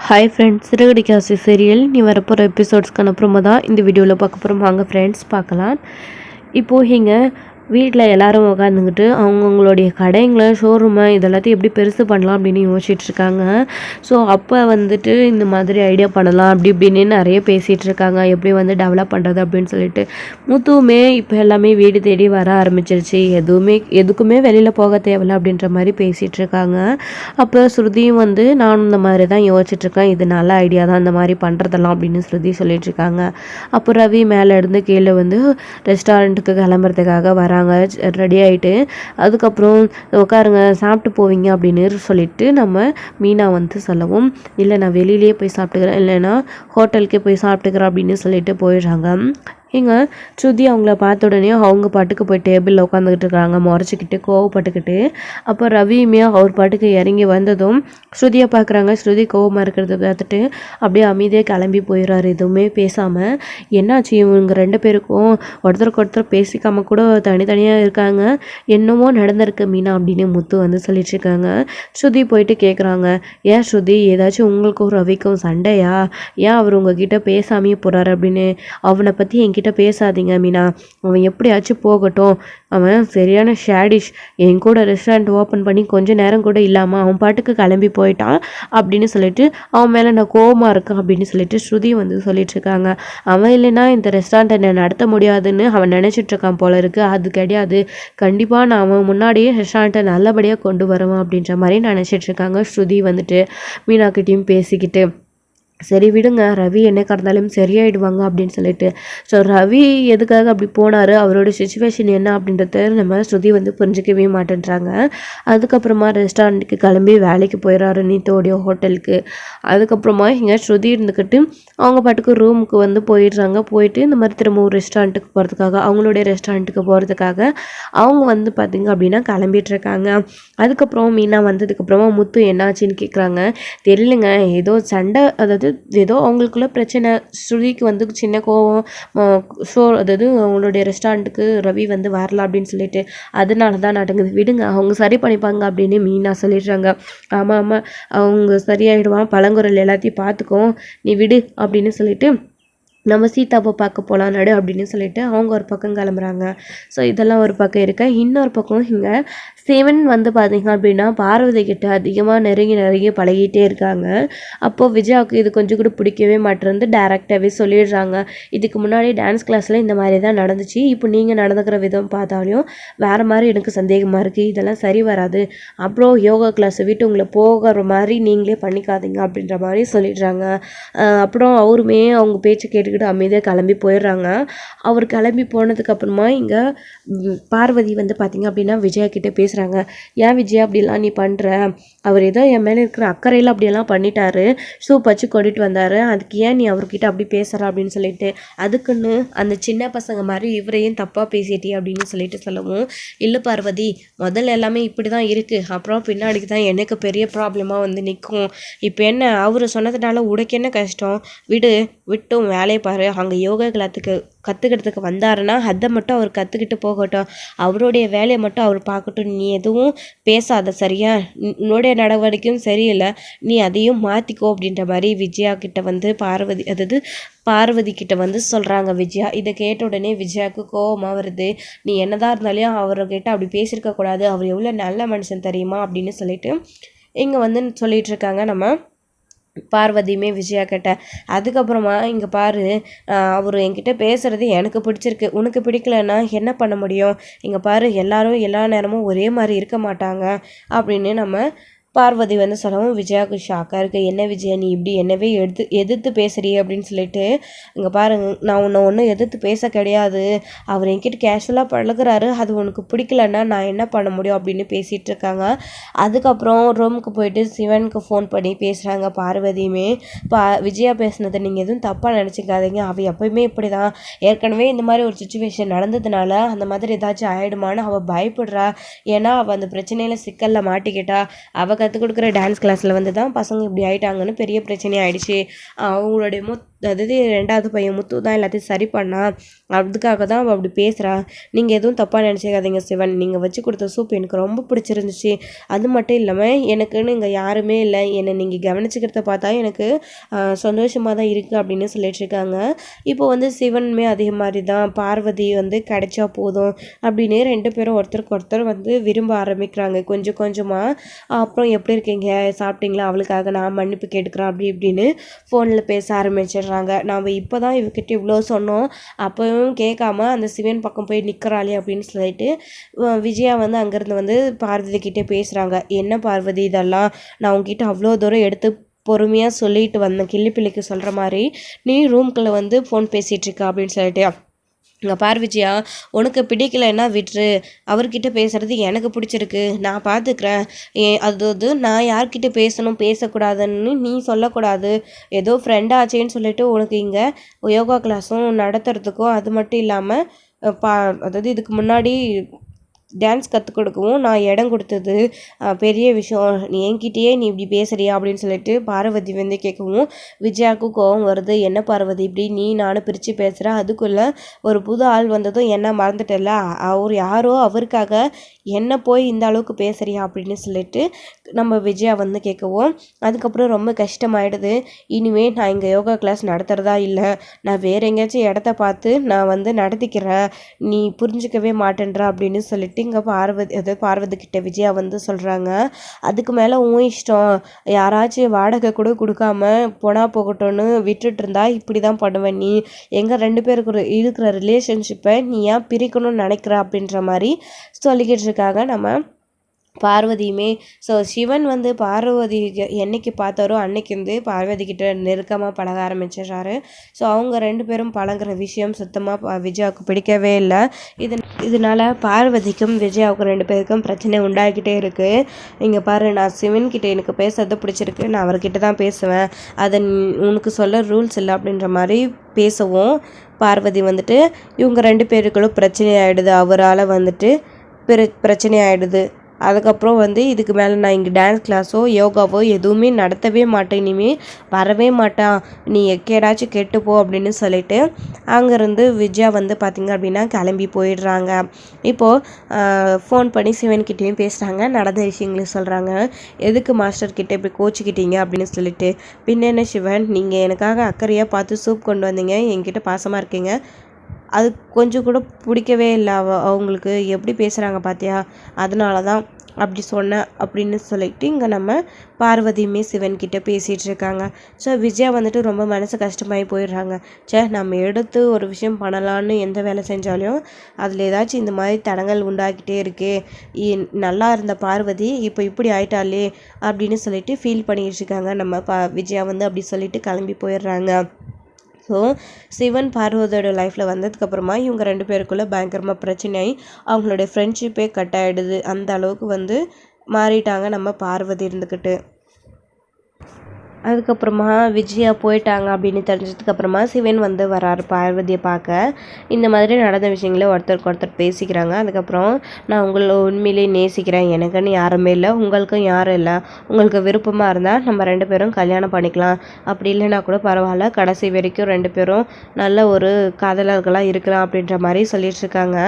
Hi friends, சிறகடிக்காசி serial நீ வரப்போகிற எபிசோட்ஸ்க்கான அப்புறமா தான் இந்த வீடியோவில் பார்க்க போகிறோம். வாங்க ஃப்ரெண்ட்ஸ் பார்க்கலாம். இப்போது இங்கே வீட்டில் எல்லோரும் உட்காந்துக்கிட்டு அவங்கவுங்களுடைய கடைங்களை ஷோரூமை இதெல்லாத்தையும் எப்படி பெருசு பண்ணலாம் அப்படின்னு யோசிச்சுட்ருக்காங்க. ஸோ அப்போ வந்துட்டு இந்த மாதிரி ஐடியா பண்ணலாம் அப்படி இப்படின்னு நிறைய பேசிகிட்டு இருக்காங்க, எப்படி வந்து டெவலப் பண்ணுறது அப்படின்னு சொல்லிட்டு. முத்துவுமே இப்போ எல்லாமே வீடு தேடி வர ஆரம்பிச்சிருச்சு, எதுக்குமே வெளியில் போக தேவையில்ல அப்படின்ற மாதிரி பேசிகிட்டு இருக்காங்க. அப்போ ஸ்ருதியும் வந்து நானும் இந்த மாதிரி தான் யோசிச்சுட்ருக்கேன், இது நல்ல ஐடியா தான் இந்த மாதிரி பண்ணுறதெல்லாம் அப்படின்னு ஸ்ருதி சொல்லிகிட்ருக்காங்க. அப்போ ரவி மேலே இருந்து கீழே வந்து ரெஸ்டாரண்ட்டுக்கு கிளம்புறதுக்காக வராங்க. ரெடி ஆகிட்டு அதுக்கப்புறம் உட்காருங்க சாப்பிட்டு போவீங்க அப்படின்னு சொல்லிட்டு நம்ம மீனா வந்து சொல்லவும், இல்லை நான் வெளியிலேயே போய் சாப்பிட்டுக்கிறேன், இல்லைன்னா ஹோட்டலுக்கே போய் சாப்பிட்டுக்கிறேன் அப்படின்னு சொல்லிட்டு போயிடுறாங்க. இங்கே ஸ்ருதி அவங்கள பார்த்த உடனே அவங்க பாட்டுக்கு போய் டேபிளில் உட்காந்துக்கிட்டு இருக்கிறாங்க, முறைச்சிக்கிட்டு கோவப்பட்டுக்கிட்டு. அப்போ ரவியுமே அவர் பாட்டுக்கு இறங்கி வந்ததும் ஸ்ருதியை பார்க்குறாங்க. ஸ்ருதி கோவமாக இருக்கிறத பார்த்துட்டு அப்படியே அமைதியாக கிளம்பி போயிடுறாரு, எதுவுமே பேசாமல். என்னாச்சு இவங்க ரெண்டு பேருக்கும் ஒருத்தருக்கு ஒருத்தர் பேசிக்காமல் கூட தனித்தனியாக இருக்காங்க, என்னமோ நடந்திருக்கு மீனா அப்படின்னு முத்து வந்து சொல்லிட்டுருக்காங்க. ஸ்ருதி போயிட்டு கேட்குறாங்க, ஏன் ஸ்ருதி ஏதாச்சும் உங்களுக்கும் ரவிக்கும் சண்டையா, ஏன் அவர் உங்ககிட்ட பேசாமையே போகிறாரு அப்படின்னு. அவனை பற்றி என்கிட்ட பேசாதீங்க மீனா, அவன் எப்படியாச்சும் போகட்டும், அவன் சரியான ஷேடிஷ், என் கூட ரெஸ்டாரண்ட் ஓப்பன் பண்ணி கொஞ்சம் நேரம் கூட இல்லாமல் அவன் பாட்டுக்கு கிளம்பி போயிட்டான் அப்படின்னு சொல்லிட்டு அவன் மேலே நான் கோவமாக இருக்கேன் அப்படின்னு சொல்லிட்டு ஸ்ருதி வந்து சொல்லிட்டு இருக்காங்க. அவன் இல்லைன்னா இந்த ரெஸ்டாரண்ட்டை நான் நடத்த முடியாதுன்னு அவன் நினச்சிட்டு இருக்கான் போல இருக்குது, அது கிடையாது, கண்டிப்பாக நான் அவன் முன்னாடியே ரெஸ்டாரண்ட்டை நல்லபடியாக கொண்டு வருவான் அப்படின்ற மாதிரி நினச்சிட்டு இருக்காங்க. ஸ்ருதி வந்துட்டு மீனாக்கிட்டையும் பேசிக்கிட்டு, சரி விடுங்க, ரவி என்ன கடந்தாலும் சரியாயிடுவாங்க அப்படின்னு சொல்லிட்டு. ஸோ ரவி எதுக்காக அப்படி போனார், அவரோட சுச்சுவேஷன் என்ன அப்படின்றத நம்ம ஸ்ருதி வந்து புரிஞ்சிக்கவே மாட்டேன்றாங்க. அதுக்கப்புறமா ரெஸ்டாரண்ட்டுக்கு கிளம்பி வேலைக்கு போயிடறாரு நீத்தோடைய ஹோட்டலுக்கு. அதுக்கப்புறமா இங்கே ஸ்ருதி இருந்துக்கிட்டு அவங்க பாட்டுக்கு ரூமுக்கு வந்து போயிடுறாங்க. போயிட்டு இந்த மாதிரி திரும்ப ஒரு ரெஸ்டாரண்ட்டுக்கு போகிறதுக்காக, அவங்களுடைய ரெஸ்டாரண்ட்டுக்கு போகிறதுக்காக அவங்க வந்து பார்த்திங்க அப்படின்னா கிளம்பிட்டு இருக்காங்க. அதுக்கப்புறம் மீனா வந்ததுக்கப்புறமா முத்து என்னாச்சுன்னு கேட்குறாங்க. தெரியலங்க, ஏதோ சண்டை, அதாவது ஏதோ அவங்களுக்குள்ள பிரச்சனை, ஸ்ருதிக்கு வந்து சின்ன கோவம், அதாவது அவங்களுடைய ரெஸ்டாரண்ட்டுக்கு ரவி வந்து வரல அப்படின்னு சொல்லிட்டு, அதனால தான் நடக்குது, விடுங்க அவங்க சரி பண்ணிப்பாங்க அப்படின்னு மீனா சொல்லிடுறாங்க. ஆமாம் ஆமாம், அவங்க சரியாயிடுவான், பழங்குறல் எல்லாத்தையும் பார்த்துக்கோ, நீ விடு அப்படின்னு சொல்லிட்டு நம்ம சீதாவை பார்க்க போகலாம் நடு அப்படின்னு சொல்லிட்டு அவங்க ஒரு பக்கம் கிளம்புறாங்க. ஸோ இதெல்லாம் ஒரு பக்கம் இருக்க, இன்னொரு பக்கம் இங்கே சிவன் வந்து பார்த்திங்க அப்படின்னா பார்வதி கிட்ட அதிகமாக நெருங்கி பழகிட்டே இருக்காங்க. அப்போது விஜயாவுக்கு இது கொஞ்சம் கூட பிடிக்கவே மாட்டேருந்து டேரெக்டாகவே சொல்லிடுறாங்க, இதுக்கு முன்னாடி டான்ஸ் கிளாஸில் இந்த மாதிரி தான் நடந்துச்சு, இப்போ நீங்கள் நடந்துக்கிற விதம் பார்த்தாலையும் வேறு மாதிரி எனக்கு சந்தேகமாக இருக்குது, இதெல்லாம் சரி வராது, அப்புறம் யோகா கிளாஸை விட்டு உங்களை போகிற மாதிரி நீங்களே பண்ணிக்காதீங்க அப்படின்ற மாதிரி சொல்லிடுறாங்க. அப்புறம் அவருமே அவங்க பேச்சு கேட்டுக்கிட்டு அமைதியாக கிளம்பி போயிடுறாங்க. அவர் கிளம்பி போனதுக்கப்புறமா இங்கே பார்வதி வந்து பார்த்திங்க அப்படின்னா விஜயா கிட்டே பேசுகிறாங்க. ஏன் விஜயா அப்படிலாம் நீ பண்ணுற, அவர் ஏதோ என் மேலே இருக்கிற அக்கறையில் அப்படியெல்லாம் பண்ணிட்டாரு, சூப் வச்சு கொண்டுட்டு வந்தார், அதுக்கு ஏன் நீ அவர்கிட்ட அப்படி பேசுகிற அப்படின்னு சொல்லிட்டு, அதுக்குன்னு அந்த சின்ன பசங்க மாதிரி இவரையும் தப்பாக பேசிட்டே அப்படின்னு சொல்லிட்டு சொல்லவும், இல்லை பார்வதி, முதல்ல எல்லாமே இப்படி தான் இருக்குது, அப்புறம் பின்னாடிக்கு தான் எனக்கு பெரிய ப்ராப்ளமாக வந்து நிற்கும், இப்போ என்ன அவர் சொன்னதுனால உனக்கு என்ன கஷ்டம், விட்டும் வேலையை பாரு, அங்கே யோகா கற்றுக்கிறதுக்கு வந்தாருன்னா அதை மட்டும் அவர் கற்றுக்கிட்டு போகட்டும், அவருடைய வேலையை மட்டும் அவர் பார்க்கட்டும், நீ எதுவும் பேசாத சரியா, உன்னுடைய நடவடிக்கையும் சரியில்லை, நீ அதையும் மாற்றிக்கோ அப்படின்ற மாதிரி விஜயா கிட்ட வந்து பார்வதி கிட்ட வந்து சொல்கிறாங்க விஜயா. இதை கேட்ட உடனே விஜயாவுக்கு கோவமாக வருது, நீ என்னதான் இருந்தாலும் அவர்கிட்ட அப்படி பேசியிருக்கக்கூடாது, அவர் எவ்வளோ நல்ல மனுஷன் தெரியுமா அப்படின்னு சொல்லிட்டு இங்கே வந்து சொல்லிகிட்டு இருக்காங்க நம்ம பார்வதியுமே விஜயா கிட்ட. அதுக்கப்புறமா இங்கே பாரு, அவர் என்கிட்ட பேசுகிறது எனக்கு பிடிச்சிருக்கு, உனக்கு பிடிக்கலன்னா என்ன பண்ண முடியும், இங்கே பாரு எல்லாரும் எல்லா நேரமும் ஒரே மாதிரி இருக்க மாட்டாங்க அப்படின்னு நம்ம பார்வதி வந்து சொல்லவும் விஜயாவுக்கு ஷாக்காக இருக்குது. என்ன விஜயா நீ இப்படி என்னவே எதிர்த்து பேசுறியே அப்படின்னு சொல்லிட்டு, இங்கே பாருங்க, நான் உன்னை ஒன்றும் எதிர்த்து பேச கிடையாது, அவர் என்கிட்ட கேஷுவலாக பழகுறாரு, அது உனக்கு பிடிக்கலன்னா நான் என்ன பண்ண முடியும் அப்படின்னு பேசிகிட்டு இருக்காங்க. அதுக்கப்புறம் ரூமுக்கு போயிட்டு சிவனுக்கு ஃபோன் பண்ணி பேசுகிறாங்க பார்வதியுமே. விஜயா பேசுனதை நீங்கள் எதுவும் தப்பாக நினச்சிக்காதீங்க, அவள் எப்போயுமே இப்படி தான், ஏற்கனவே இந்த மாதிரி ஒரு சுச்சுவேஷன் நடந்ததுனால அந்த மாதிரி ஏதாச்சும் ஆகிடுமான்னு அவள் பயப்படுறா, ஏன்னா அவள் அந்த பிரச்சனையில் சிக்கலில் மாட்டிக்கிட்டா, அவள் கற்றுக் கொடுக்குற டான்ஸ் கிளாஸில் வந்து தான் பசங்க இப்படி ஆகிட்டாங்கன்னு பெரிய பிரச்சனை ஆகிடுச்சு, அவங்களுடைய அதாவது 2வது பையன் முத்து தான் எல்லாத்தையும் சரி பண்ணா, அதுக்காக தான் அவள் அப்படி பேசுகிறா. நீங்கள் எதுவும் தப்பாக நினச்சிக்காதீங்க சிவன், நீங்கள் வச்சு கொடுத்த சூப் எனக்கு ரொம்ப பிடிச்சிருந்துச்சு. அது மட்டும் இல்லாமல் எனக்குன்னு இங்கே யாருமே இல்லை, என்னை நீங்கள் கவனிச்சுக்கிறத பார்த்தா எனக்கு சந்தோஷமாக தான் இருக்குது அப்படின்னு சொல்லிட்டு இருக்காங்க. இப்போ வந்து சிவனுமே அதே மாதிரி தான், பார்வதி வந்து கிடைச்சா போதும் அப்படின்னு 2 பேரும் ஒருத்தருக்கு ஒருத்தர் வந்து விரும்ப ஆரம்பிக்கிறாங்க கொஞ்சம் கொஞ்சமாக. அப்புறம் எப்படி இருக்கீங்க, சாப்பிட்டீங்களா, அவளுக்காக நான் மன்னிப்பு கேட்டுக்கிறேன் அப்படி இப்படின்னு ஃபோனில் பேச ஆரம்பிச்சிடுறாங்க. நாம் இப்போ தான் இவகிட்ட இவ்வளோ சொன்னோம், அப்போவும் கேட்காம அந்த சிவன் பக்கம் போய் நிற்கிறாளே அப்படின்னு சொல்லிட்டு விஜயா வந்து அங்கேருந்து வந்து பார்வதி கிட்டே பேசுகிறாங்க. என்ன பார்வதி இதெல்லாம், நான் உங்ககிட்ட அவ்வளோ தூரம் எடுத்து பொறுமையாக சொல்லிட்டு வந்தேன், கிள்ளி பிள்ளைக்கு சொல்கிற மாதிரி நீ ரூம்குள்ளே வந்து ஃபோன் பேசிகிட்ருக்க அப்படின்னு சொல்லிட்டு. இங்கே பார் விஜயா, உனக்கு பிடிக்கலைன்னா விட்டுரு, அவர்கிட்ட பேசுகிறது எனக்கு பிடிச்சிருக்கு, நான் பார்த்துக்கிறேன். அது நான் யார்கிட்ட பேசணும் பேசக்கூடாதுன்னு நீ சொல்லக்கூடாது. ஏதோ ஃப்ரெண்டாச்சேன்னு சொல்லிட்டு உனக்கு இங்கே யோகா கிளாஸும் நடத்துறதுக்கும், அது மட்டும் இல்லாமல் அதாவது இதுக்கு முன்னாடி டான்ஸ் கற்றுக் கொடுக்கவும் நான் இடம் கொடுத்தது பெரிய விஷயம். நீ என்கிட்டயே நீ இப்படி பேசுறியா அப்படின்னு சொல்லிட்டு பார்வதி வந்து கேட்கவும் விஜயாவுக்கும் கோவம் வருது. என்ன பார்வதி இப்படி நீ நானும் பிரித்து பேசுகிறேன், அதுக்குள்ளே ஒரு புது ஆள் வந்ததும் என்ன மறந்துட்டல, அவர் யாரோ அவருக்காக என்ன போய் இந்த அளவுக்கு பேசுறியா அப்படின்னு சொல்லிட்டு நம்ம விஜயா வந்து கேட்கவும் அதுக்கப்புறம் ரொம்ப கஷ்டமாயிடுது. இனிமேல் நான் இங்கே யோகா கிளாஸ் நடத்துகிறதா இல்லை, நான் வேறு எங்கேயாச்சும் இடத்த பார்த்து நான் வந்து நடத்திக்கிறேன், நீ புரிஞ்சிக்கவே மாட்டேன்றா அப்படின்னு சொல்லிட்டு இங்கே பார்வதி கிட்ட விஜயா வந்து சொல்கிறாங்க. அதுக்கு மேலே உன் இஷ்டம், யாராச்சும் வாடகை கூட கொடுக்காம போனால் போகட்டும்னு விட்டுட்டு இருந்தா இப்படி தான் பண்ணுவேன். நீ எங்கள் 2 பேருக்கு இருக்கிற ரிலேஷன்ஷிப்பை நீ ஏன் பிரிக்கணும்னு நினைக்கிற அப்படின்ற மாதிரி சொல்லிக்கிட்டு இருக்காங்க நம்ம பார்வதியுமே. ஸோ சிவன் வந்து பார்வதி என்னைக்கு பார்த்தாரோ அன்னைக்கு வந்து பார்வதி கிட்ட நெருக்கமாக பழக ஆரம்பிச்சிடுறாரு. ஸோ அவங்க 2 பேரும் பழகுற விஷயம் சுத்தமாக விஜயாவுக்கு பிடிக்கவே இல்லை. இதனால் பார்வதிக்கும் விஜயாவுக்கும் 2 பேருக்கும் பிரச்சனை உண்டாகிக்கிட்டே இருக்குது. இங்கே பாரு, நான் சிவன்கிட்ட எனக்கு பேசுறது பிடிச்சிருக்கு, நான் அவர்கிட்ட தான் பேசுவேன், அதை உனக்கு சொல்ல ரூல்ஸ் இல்லை அப்படின்ற மாதிரி பேசவும் பார்வதி வந்துட்டு இவங்க 2 பேருக்குள்ளும் பிரச்சனை ஆகிடுது. அவரால் வந்துட்டு பிரச்சனை ஆகிடுது. அதுக்கப்புறம் வந்து இதுக்கு மேலே நான் இங்கே டான்ஸ் கிளாஸோ யோகாவோ எதுவுமே நடத்தவே மாட்டேன், இனிமேல் வரவே மாட்டான், நீ எக்கேடாச்சும் கெட்டுப்போ அப்படின்னு சொல்லிட்டு அங்கேருந்து விஜயா வந்து பார்த்திங்க அப்படின்னா கிளம்பி போயிடுறாங்க. இப்போது ஃபோன் பண்ணி சிவன்கிட்டையும் பேசுகிறாங்க, நடந்த விஷயங்களையும் சொல்கிறாங்க. எதுக்கு மாஸ்டர்கிட்ட இப்படி கோச்சிக்கிட்டீங்க அப்படின்னு சொல்லிட்டு. பின்ன என்ன சிவன், நீங்கள் எனக்காக அக்கறையாக பார்த்து சூப் கொண்டு வந்தீங்க, என்கிட்ட பாசமாக இருக்கீங்க, அது கொஞ்சம் கூட பிடிக்கவே இல்லை, அவங்களுக்கு எப்படி பேசுகிறாங்க பார்த்தியா, அதனால தான் அப்படி சொன்னேன் அப்படின்னு சொல்லிட்டு இங்கே நம்ம பார்வதியுமே சிவன்கிட்ட பேசிகிட்டு இருக்காங்க. ஸோ விஜயா வந்துட்டு ரொம்ப மனசு கஷ்டமாகி போயிடுறாங்க. நம்ம எடுத்து ஒரு விஷயம் பண்ணலான்னு எந்த வேலை செஞ்சாலும் அதில் ஏதாச்சும் இந்த மாதிரி தடங்கள் உண்டாக்கிட்டே இருக்கே, நல்லா இருந்த பார்வதி இப்போ இப்படி ஆயிட்டாலே அப்படின்னு சொல்லிட்டு ஃபீல் பண்ணிகிட்டு இருக்காங்க. நம்ம விஜயா வந்து அப்படி சொல்லிட்டு கிளம்பி போயிடுறாங்க. ஸோ சிவன் பார்வதியோட லைஃப்பில் வந்ததுக்கப்புறமா இவங்க 2 பேருக்குள்ளே பயங்கரமாக பிரச்சனையாகி அவங்களுடைய ஃப்ரெண்ட்ஷிப்பே கட் ஆகிடுது. அந்த அளவுக்கு வந்து மாறிட்டாங்க நம்ம பார்வதி இருந்துக்கிட்டு. அதுக்கப்புறமா விஜயா போயிட்டாங்க அப்படின்னு தெரிஞ்சதுக்கப்புறமா சிவன் வந்து வராரு பார்வதியை பார்க்க. இந்த மாதிரி நடந்த விஷயங்கள ஒருத்தருக்கு ஒருத்தர் பேசிக்கிறாங்க. அதுக்கப்புறம் நான் உங்களை உண்மையிலே நேசிக்கிறேன், எனக்குன்னு யாருமே இல்லை, உங்களுக்கும் யாரும் இல்லை, உங்களுக்கு விருப்பமாக இருந்தால் நம்ம 2 பேரும் கல்யாணம் பண்ணிக்கலாம், அப்படி இல்லைன்னா கூட பரவாயில்ல, கடைசி வரைக்கும் 2 பேரும் நல்ல ஒரு காதலர்களாக இருக்கலாம் அப்படின்ற மாதிரி சொல்லிட்டு இருக்காங்க.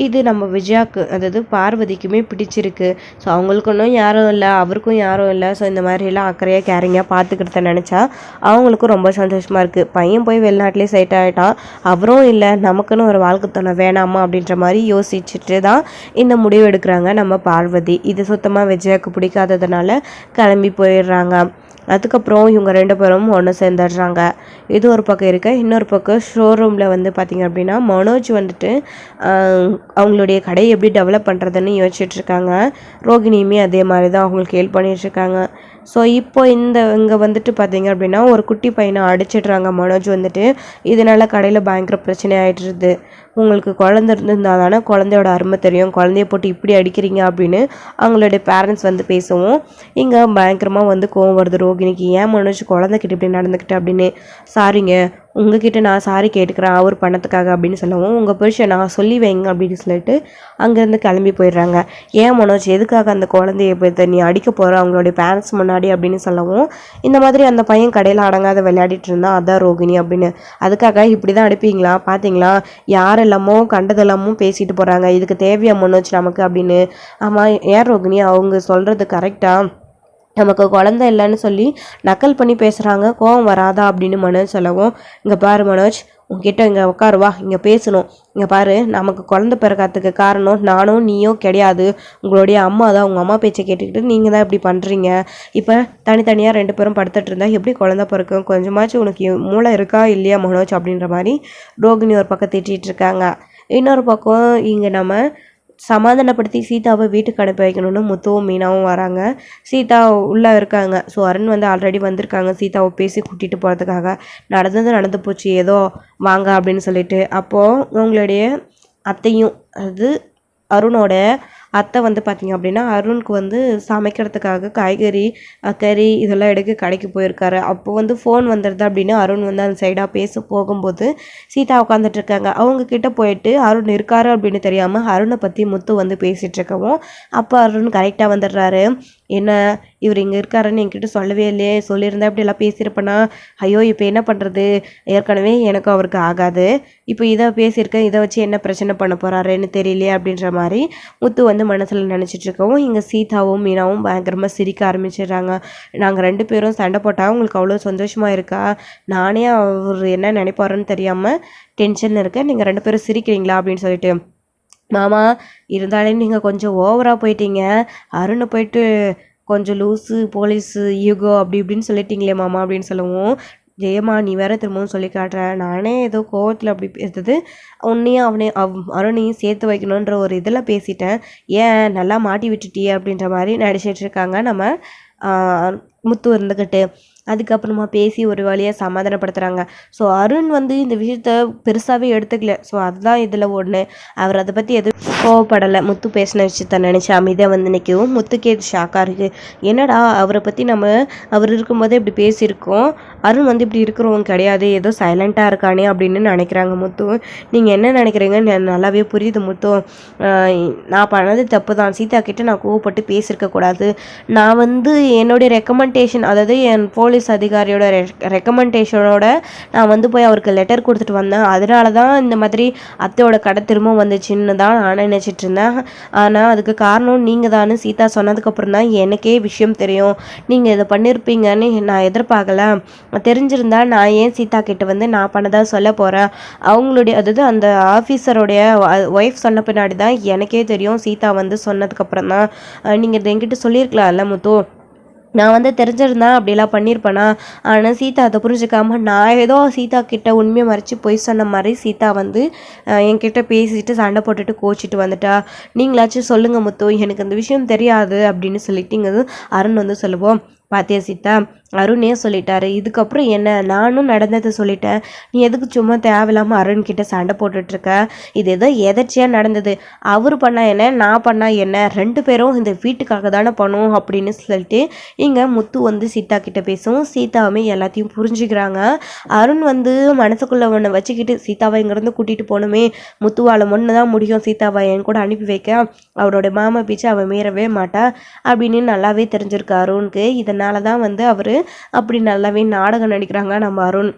இது நம்ம விஜயாவுக்கு அதாவது பார்வதிக்குமே பிடிச்சிருக்கு. ஸோ அவங்களுக்குன்னும் யாரும் இல்லை, அவருக்கும் யாரும் இல்லை. ஸோ இந்த மாதிரிலாம் அக்கறையாக கேரிங்காக பார்த்துக்கிட்டு நினச்சா அவங்களுக்கும் ரொம்ப சந்தோஷமாக இருக்குது. பையன் போய் வெளிநாட்டிலே செட் ஆகிட்டான், அவரும் இல்லை, நமக்குன்னு ஒரு வாழ்க்கை துணை வேணாமா அப்படின்ற மாதிரி யோசிச்சுட்டு தான் இந்த முடிவு எடுக்கிறாங்க நம்ம பார்வதி. இது சுத்தமாக விஜயாவுக்கு பிடிக்காததுனால கிளம்பி போயிடுறாங்க. அதுக்கப்புறம் இவங்க 2 பேரும் ஒன்று சேர்ந்துடுறாங்க. இது ஒரு பக்கம் இருக்க, இன்னொரு பக்கம் ஷோரூமில் வந்து பார்த்திங்க அப்படின்னா மனோஜ் வந்துட்டு அவங்களுடைய கடையை எப்படி டெவலப் பண்ணுறதுன்னு யோசிச்சுட்ருக்காங்க. ரோகிணியுமே அதே மாதிரி தான் அவங்களுக்கு ஹெல்ப் பண்ணிகிட்ருக்காங்க. ஸோ இப்போ இங்கே வந்துட்டு பார்த்திங்க அப்படின்னா ஒரு குட்டி பையனை அடிச்சிடுறாங்க மனோஜ் வந்துட்டு. இதனால் கடையில் பயங்கர பிரச்சனை ஆகிடுறது. உங்களுக்கு குழந்தை இருந்திருந்தால் தானே குழந்தையோட அருமை தெரியும், குழந்தைய போட்டு இப்படி அடிக்கிறீங்க அப்படின்னு அவங்களுடைய பேரண்ட்ஸ் வந்து பேசவும் இங்கே பயங்கரமாக வந்து கோவம் வருது ரோகிணிக்கு. ஏன் மனோஜ் குழந்தைகிட்ட இப்படி நடந்துக்கிட்டு அப்படின்னு. சாரிங்க, உங்ககிட்ட நான் சாரி கேட்டுக்கிறேன் அவர் பணத்துக்காக அப்படின்னு சொல்லவும், உங்கள் புருஷன் நான் சொல்லி வைங்க அப்படின்னு சொல்லிட்டு அங்கேருந்து கிளம்பி போயிடுறாங்க. ஏன் மனோஜ் எதுக்காக அந்த குழந்தைய போய் நீ அடிக்க போகிற அவங்களுடைய பேரண்ட்ஸ் முன்னாடி அப்படின்னு சொல்லவும், இந்த மாதிரி அந்த பையன் கடையில் அடங்காத விளையாடிட்டு இருந்தான் அதான் ரோகிணி அப்படின்னு. அதுக்காக இப்படி தான் அடிப்பீங்களா, பார்த்தீங்களா யாரெல்லாமோ கண்டதெல்லாமும் பேசிட்டு போகிறாங்க, இதுக்கு தேவையா மனோஜ் நமக்கு அப்படின்னு. ஆமாம் ஏன் ரோகிணி அவங்க சொல்கிறது கரெக்டாக, நமக்கு குழந்தை இல்லைன்னு சொல்லி நக்கல் பண்ணி பேசுகிறாங்க, கோவம் வராதா அப்படின்னு மனோஜ் சொல்லவும், இங்கே பாரு மனோஜ் உங்ககிட்ட இங்கே உட்காருவா, இங்கே பேசணும், இங்கே பாரு நமக்கு குழந்தை பிறக்கிறதுக்கு காரணம் நானும் நீயும் கிடையாது, உங்களுடைய அம்மா தான். உங்கள் அம்மா பேச்சை கேட்டுக்கிட்டு நீங்கள் தான் இப்படி பண்ணுறீங்க. இப்போ தனித்தனியாக 2 பேரும் படுத்துட்டு இருந்தால் எப்படி குழந்தை பிறக்கும், கொஞ்சமாச்சும் உனக்கு மூளை இருக்கா இல்லையா மனோஜ் அப்படின்ற மாதிரி ரோகிணி ஒரு பக்கம் திட்டிகிட்டு இருக்காங்க. இன்னொரு பக்கம் இங்கே நம்ம சமாதானப்படுத்தி சீதாவை வீட்டுக்கு அனுப்பி வைக்கணும்னு முத்துவும் மீனாவும் வராங்க. சீதா உள்ளே இருக்காங்க. ஸோ அருண் வந்து ஆல்ரெடி வந்திருக்காங்க சீதாவை பேசி கூட்டிகிட்டு போகிறதுக்காக. நடந்து போச்சு ஏதோ வாங்க அப்படின்னு சொல்லிட்டு. அப்போது உங்களுடைய அத்தையும் அது அருணோட அத்தை வந்து பார்த்திங்க அப்படின்னா அருணுக்கு வந்து சமைக்கிறதுக்காக காய்கறி கறி இதெல்லாம் எடுக்க கடைக்கு போயிருக்காரு. அப்போ வந்து ஃபோன் வந்துடுது அப்படின்னு அருண் வந்து அந்த சைடாக பேச போகும்போது சீதா உட்காந்துட்ருக்காங்க. அவங்கக்கிட்ட போயிட்டு அருண் இருக்காரு அப்படின்னு தெரியாமல் அருணை பற்றி முத்து வந்து பேசிகிட்ருக்கவும் அப்போ அருண் கரெக்டாக வந்துடுறாரு. என்ன இவர் இங்கே இருக்காருன்னு என்கிட்ட சொல்லவே இல்லையே, சொல்லியிருந்தா இப்படி எல்லாம் பேசியிருப்பேனா, ஐயோ இப்போ என்ன பண்ணுறது, ஏற்கனவே எனக்கும் அவருக்கு ஆகாது, இப்போ இதை பேசியிருக்கேன், இதை வச்சு என்ன பிரச்சனை பண்ண போகிறாருன்னு தெரியலையே அப்படின்ற மாதிரி முத்து வந்து மனசில் நினச்சிட்டு இருக்கவும் இங்கே சீதாவும் மீனாவும் பயங்கரமாக சிரிக்க ஆரம்பிச்சிடுறாங்க. நாங்கள் 2 பேரும் சண்டை போட்டால் உங்களுக்கு அவ்வளோ சந்தோஷமாக இருக்கா, நானே அவர் என்ன நினைப்பாருன்னு தெரியாமல் டென்ஷன் இருக்கேன், நீங்கள் 2 பேரும் சிரிக்கிறீங்களா அப்படின்னு சொல்லிட்டு. மாமா இருந்தாலே நீங்கள் கொஞ்சம் ஓவராக போயிட்டீங்க, அருணை போயிட்டு கொஞ்சம் லூஸு போலீஸு ஈகோ அப்படி இப்படின்னு சொல்லிட்டீங்களே மாமா அப்படின்னு சொல்லவும், ஜெயமா நீ வேற திரும்பவும் சொல்லி காட்டுறேன், நானே ஏதோ கோவத்தில் அப்படி பேசுறது, உன்னையும் அருணையும் சேர்த்து வைக்கணுன்ற ஒரு இதில் பேசிட்டேன், ஏன் நல்லா மாட்டி விட்டுட்டியே அப்படின்ற மாதிரி நடிச்சிட்டு இருக்காங்க நம்ம முத்து இருந்துக்கிட்டு. அதுக்கப்புறமா பேசி ஒரு வழியாக சமாதானப்படுத்துகிறாங்க. ஸோ அருண் வந்து இந்த விஷயத்த பெருசாகவே எடுத்துக்கல. ஸோ அதுதான் இதில் ஒன்று. அவர் அதை பற்றி எதுவும் கோவப்படலை. முத்து பேசின விஷயத்த நினச்சி அமைதியாக வந்து நிற்கவும் முத்துக்கே இது ஷாக்காக இருக்குது. என்னடா அவரை பற்றி நம்ம அவர் இருக்கும்போதே இப்படி பேசியிருக்கோம், அருண் வந்து இப்படி இருக்கிறவங்க கிடையாது, ஏதோ சைலண்ட்டாக இருக்கானே அப்படின்னு நினைக்கிறாங்க முத்து. நீங்கள் என்ன நினைக்கிறீங்கன்னு நல்லாவே புரியுது முத்து. நான் பண்ணது தப்பு தான், சீதா கிட்டே நான் கோவப்பட்டு பேசியிருக்கக்கூடாது. நான் வந்து என்னுடைய ரெக்கமெண்டேஷன், அதாவது என் போலீஸ் அதிகாரியோட ரெக்கமெண்டேஷனோட நான் வந்து போய் அவருக்கு லெட்டர் கொடுத்துட்டு வந்தேன், அதனால தான் இந்த மாதிரி அத்தையோட கடை திரும்ப வந்துச்சுன்னு தான் நான் நினச்சிட்டு இருந்தேன். ஆனால் அதுக்கு காரணம் நீங்கள் தானே சீதா சொன்னதுக்கப்புறம் தான் எனக்கே விஷயம் தெரியும், நீங்கள் இதை பண்ணியிருப்பீங்கன்னு நான் எதிர்பார்க்கல, தெரிஞ்சிருந்தா நான் ஏன் சீதா கிட்ட வந்து நான் பண்ணதாக சொல்ல போகிறேன், அவங்களுடைய அதாவது அந்த ஆஃபீஸருடைய ஒய்ஃப் சொன்ன பின்னாடி தான் எனக்கே தெரியும், சீதா வந்து சொன்னதுக்கப்புறம் தான் நீங்கள் இதை என்கிட்ட சொல்லியிருக்கலாம்ல முத்து, நான் வந்து தெரிஞ்சிருந்தேன் அப்படிலாம் பண்ணியிருப்பேனா. ஆனால் சீதா அதை புரிஞ்சுக்காம நான் ஏதோ சீதா கிட்ட உண்மையை மறைச்சி பொய் சொன்ன மாதிரி சீதா வந்து என்கிட்ட பேசிட்டு சண்டை போட்டுட்டு கோச்சிட்டு வந்துட்டா. நீங்களாச்சும் சொல்லுங்கள் முத்து, எனக்கு இந்த விஷயம் தெரியாது அப்படின்னு சொல்லிட்டு இங்கே அருண் வந்து சொல்லுவோம். பாத்தியா சீதா, அருணே சொல்லிட்டாரு, இதுக்கப்புறம் என்ன, நானும் நடந்ததை சொல்லிட்டேன், நீ எதுக்கு சும்மா தேவையில்லாமல் அருண்கிட்ட சண்டை போட்டுட்ருக்க, இது ஏதோ எதர்ச்சியாக நடந்தது, அவர் பண்ணா என்ன நான் பண்ணா என்ன, 2 பேரும் இந்த வீட்டுக்காக தானே பண்ணுவோம் அப்படின்னு சொல்லிட்டு இங்கே முத்து வந்து சீதா கிட்ட பேசுவோம். சீதாவுமே எல்லாத்தையும் புரிஞ்சுக்கிறாங்க. அருண் வந்து மனசுக்குள்ளே ஒன்று வச்சுக்கிட்டு சீதாவை இங்கேருந்து கூட்டிகிட்டு போகணுமே, முத்துவால் ஒன்று தான் முடியும் சீதாவை என் கூட அனுப்பி வைக்க, அவரோட மாமா பேச்சு அவன் மீறவே மாட்டா அப்படின்னு நல்லாவே தெரிஞ்சிருக்கு அருணுக்கு. இதனால தான் வந்து அவர் அப்படி நல்லாவே நாடகம் நடிக்கிறாங்க நம்ம அருண்.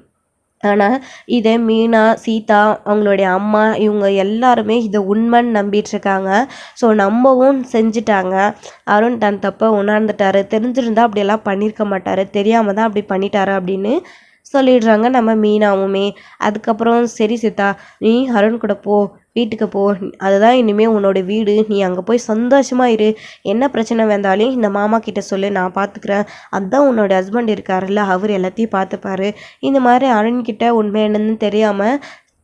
ஆனால் இதை மீனா சீதா அவங்களுடைய அம்மா இவங்க எல்லாருமே இதை உண்மைன்னு நம்பிட்டுருக்காங்க. ஸோ நம்பவும் செஞ்சுட்டாங்க. அருண் தன் தப்பை உணர்ந்துட்டாரு, தெரிஞ்சிருந்தா அப்படியெல்லாம் பண்ணியிருக்க மாட்டார், தெரியாமல் தான் அப்படி பண்ணிட்டாரு அப்படின்னு சொல்லிடுறாங்க நம்ம மீனாவுமே. அதுக்கப்புறம் சரி சீதா, நீ அருண் கூட போ, வீட்டுக்கு போ, அதுதான் இனிமேல் உன்னோட வீடு, நீ அங்கே போய் சந்தோஷமாக இரு, என்ன பிரச்சனை வந்தாலும் இந்த மாமா கிட்ட சொல்லு, நான் பார்த்துக்கிறேன், அதுதான் உன்னோட ஹஸ்பண்ட் இருக்காருல்ல அவர் எல்லாத்தையும் பார்த்துப்பாரு, இந்த மாதிரி அருண்கிட்ட உண்மை என்னன்னு தெரியாமல்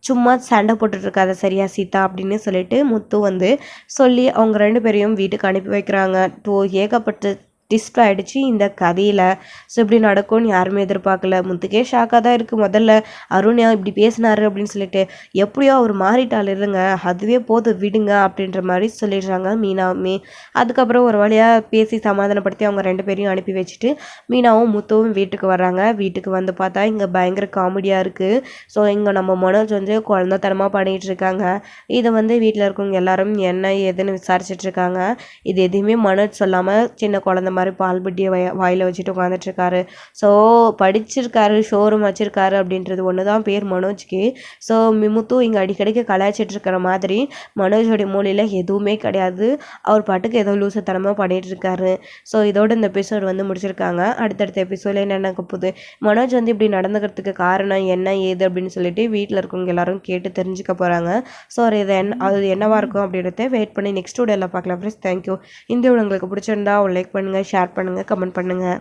சும்மா சண்டை போட்டுட்ருக்காத சரியா சீதா அப்படின்னு சொல்லிட்டு முத்து வந்து சொல்லி அவங்க 2 பேரையும் வீட்டுக்கு அனுப்பி வைக்கிறாங்க. ஏகப்பட்ட டிஸ்ட் ஆகிடுச்சு இந்த கதையில். ஸோ இப்படி நடக்கும்னு யாருமே எதிர்பார்க்கல. முத்துக்கே ஷாக்காக தான் இருக்குது. முதல்ல அருண் இப்படி பேசினாரு அப்படின்னு சொல்லிட்டு, எப்படியோ அவர் மாறிட்டாள் இருங்க, அதுவே போதும் விடுங்க அப்படின்ற மாதிரி சொல்லிடுறாங்க மீனாவுமே. அதுக்கப்புறம் ஒரு வழியாக பேசி சமாதானப்படுத்தி அவங்க 2 பேரையும் அனுப்பி வச்சுட்டு மீனாவும் முத்துவும் வீட்டுக்கு வர்றாங்க. வீட்டுக்கு வந்து பார்த்தா இங்கே பயங்கர காமெடியாக இருக்குது. ஸோ இங்கே நம்ம மனோஜ் வந்து குழந்தைத்தனமாக பண்ணிகிட்டு இருக்காங்க. இதை வந்து வீட்டில் இருக்கவங்க எல்லாரும் என்ன ஏதுன்னு விசாரிச்சிட்ருக்காங்க. இது எதுவுமே மனோஜ் சொல்லாமல் சின்ன குழந்த மாதிரி பால் புட்டியை வாயில் வச்சுட்டு உட்காந்துட்ருக்காரு. ஸோ படிச்சிருக்காரு, ஷோரூம் வச்சுருக்காரு அப்படின்றது ஒன்று தான் பேர் மனோஜ்க்கு. ஸோ முத்து இங்கே அடிக்கடிக்கு கலாய்ச்சிட்டு இருக்கிற மாதிரி மனோஜோடைய மூலையில் எதுவுமே கிடையாது. அவர் பாட்டுக்கு ஏதோ லூசத்தனமாக பண்ணிகிட்டு இருக்காரு. ஸோ இதோட இந்த எபிசோடு வந்து முடிச்சிருக்காங்க. அடுத்தடுத்த எபிசோடில் என்ன நடக்க போகுது, மனோஜ் வந்து இப்படி நடந்துக்கிறதுக்கு காரணம் என்ன ஏது அப்படின்னு சொல்லிட்டு வீட்டில் இருக்கவங்க எல்லாரும் கேட்டு தெரிஞ்சுக்க போகிறாங்க. ஸோ அது என்னவாக இருக்கும் அப்படின்றத வெயிட் பண்ணி நெக்ஸ்ட் வீடியோவில் பார்க்கலாம் ஃப்ரெண்ட்ஸ். தேங்க்யூ. இந்த வீடியோ உங்களுக்கு பிடிச்சிருந்தா லைக் பண்ணுங்கள், ஷேர் பண்ணுங்கள், கமெண்ட் பண்ணுங்கள்.